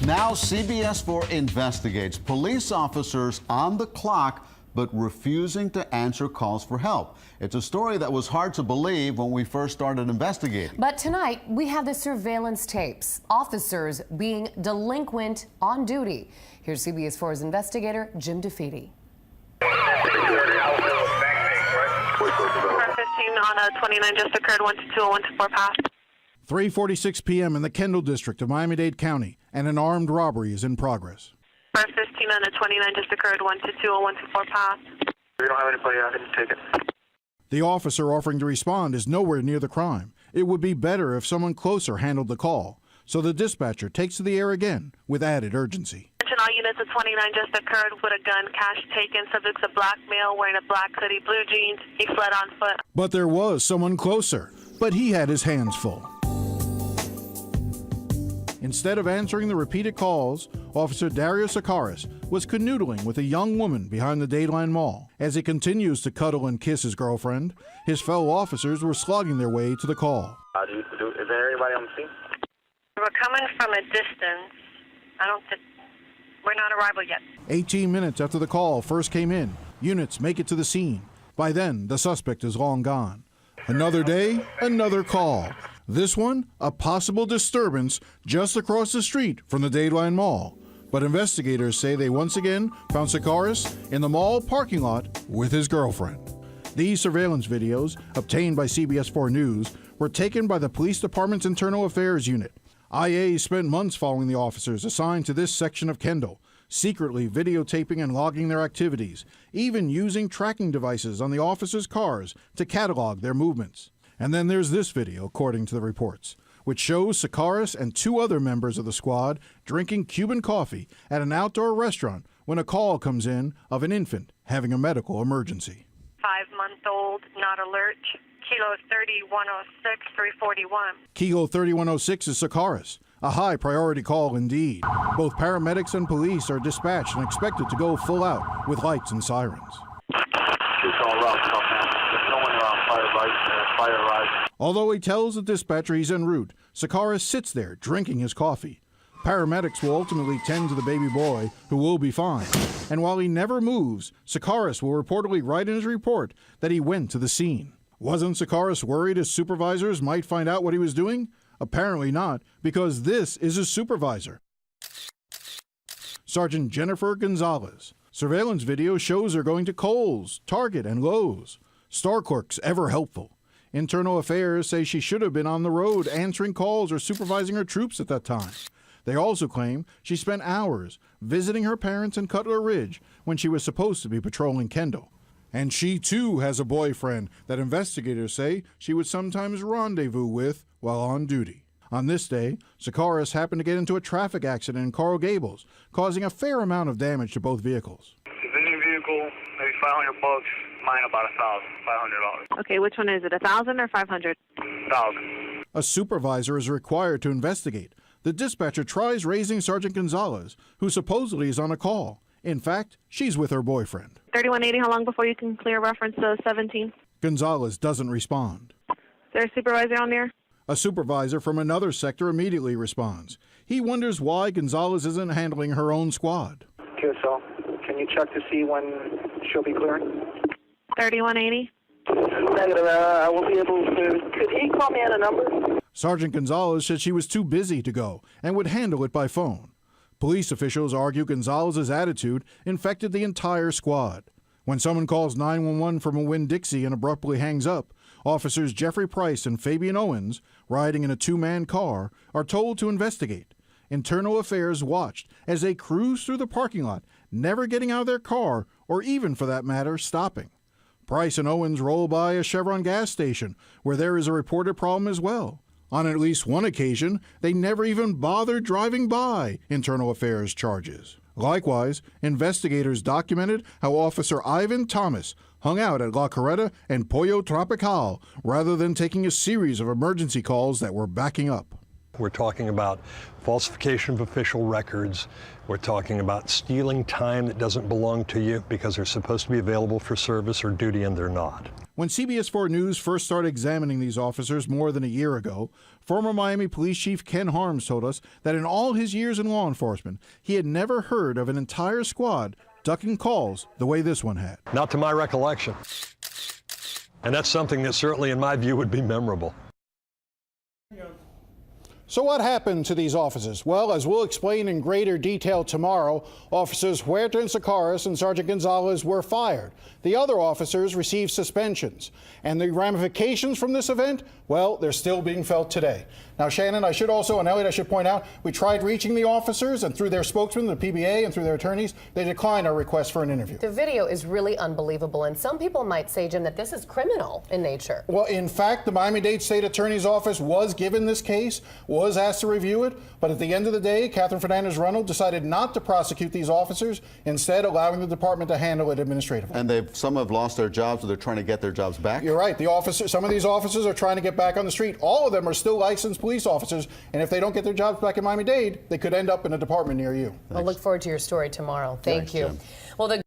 Now CBS 4 investigates police officers on the clock but refusing to answer calls for help. It's a story that was hard to believe when we first started investigating. But tonight, we have the surveillance tapes. Officers being delinquent on duty. Here's CBS 4's investigator, Jim DeFeeti. 15 on 29 just occurred, 122-124 pass. 3:46 p.m. in the Kendall district of Miami-Dade County, and an armed robbery is in progress. 15 on 29 just occurred, 122-124 pass. We don't have anybody out, I didn't take it. The officer offering to respond is nowhere near the crime. It would be better if someone closer handled the call. So the dispatcher takes to the air again with added urgency. Attention all units of 29 just occurred with a gun, cash taken, subject's a black male wearing a black hoodie, blue jeans. He fled on foot. But there was someone closer, but he had his hands full. Instead of answering the repeated calls, Officer Dario Sakaris was canoodling with a young woman behind the Dayline Mall. As he continues to cuddle and kiss his girlfriend, his fellow officers were slogging their way to the call. Is there anybody on the scene? We're coming from a distance. We're not arrival yet. 18 minutes after the call first came in, units make it to the scene. By then, the suspect is long gone. Another day, another call. This one, a possible disturbance just across the street from the Dayline Mall. But investigators say they once again found Sakaris in the mall parking lot with his girlfriend. These surveillance videos, obtained by CBS 4 News, were taken by the police department's internal affairs unit. IA spent months following the officers assigned to this section of Kendall, secretly videotaping and logging their activities, even using tracking devices on the officers' cars to catalog their movements. And then there's this video, according to the reports, which shows Sakaris and two other members of the squad drinking Cuban coffee at an outdoor restaurant when a call comes in of an infant having a medical emergency. 5-month-old, not alert. Kilo 3106, 341. Kilo 3106 is Sakaris, a high priority call indeed. Both paramedics and police are dispatched and expected to go full out with lights and sirens. It's all rough, man. There's no one around fire rise. Although he tells the dispatcher he's en route, Sakaris sits there drinking his coffee. Paramedics will ultimately tend to the baby boy, who will be fine. And while he never moves, Sakaris will reportedly write in his report that he went to the scene. Wasn't Sakaris worried his supervisors might find out what he was doing? Apparently not, because this is his supervisor. Sergeant Jennifer Gonzalez. Surveillance video shows her going to Kohl's, Target, and Lowe's. Star clerks ever helpful. Internal Affairs say she should have been on the road answering calls or supervising her troops at that time. They also claim she spent hours visiting her parents in Cutler Ridge when she was supposed to be patrolling Kendall. And she, too, has a boyfriend that investigators say she would sometimes rendezvous with while on duty. On this day, Sakaris happened to get into a traffic accident in Coral Gables, causing a fair amount of damage to both vehicles. The new vehicle, maybe $500. Mine about $1,500. Okay, which one is it, 1,000 or 500? 1,000. A supervisor is required to investigate. The dispatcher tries raising Sergeant Gonzalez, who supposedly is on a call. In fact, she's with her boyfriend. 3180, how long before you can clear reference to 17? Gonzalez doesn't respond. Is there a supervisor on there? A supervisor from another sector immediately responds. He wonders why Gonzalez isn't handling her own squad. QSL, can you check to see when she'll be clearing? 3180? Negative, I will be able to... Could he call me on a number? Sergeant Gonzalez said she was too busy to go and would handle it by phone. Police officials argue Gonzalez's attitude infected the entire squad. When someone calls 911 from a Winn-Dixie and abruptly hangs up, officers Jeffrey Price and Fabian Owens, riding in a two-man car, are told to investigate. Internal Affairs watched as they cruised through the parking lot, never getting out of their car or even, for that matter, stopping. Price and Owens roll by a Chevron gas station, where there is a reported problem as well. On at least one occasion, they never even bothered driving by, Internal Affairs charges. Likewise, investigators documented how Officer Ivan Thomas hung out at La Carreta and Pollo Tropical rather than taking a series of emergency calls that were backing up. We're talking about falsification of official records. We're talking about stealing time that doesn't belong to you because they're supposed to be available for service or duty and they're not. When CBS 4 News first started examining these officers more than a year ago, former Miami Police Chief Ken Harms told us that in all his years in law enforcement, he had never heard of an entire squad ducking calls the way this one had. Not to my recollection. And that's something that certainly, in my view, would be memorable. So what happened to these officers? Well, as we'll explain in greater detail tomorrow, Officers Huerta and Socorros and Sergeant Gonzalez were fired. The other officers received suspensions. And the ramifications from this event, well, they're still being felt today. Now, Shannon, I should also, and Elliot, I should point out, we tried reaching the officers, and through their spokesman, the PBA, and through their attorneys, they declined our request for an interview. The video is really unbelievable, and some people might say, Jim, that this is criminal in nature. Well, in fact, the Miami-Dade State Attorney's Office was given this case, was asked to review it, but at the end of the day, Catherine Fernandez-Reynolds decided not to prosecute these officers, instead allowing the department to handle it administratively. And some have lost their jobs, so they're trying to get their jobs back? You're right. Some of these officers are trying to get back on the street. All of them are still licensed police officers, and if they don't get their jobs back in Miami-Dade, they could end up in a department near you. I'll look forward to your story tomorrow. Thank you. Jim. Well, the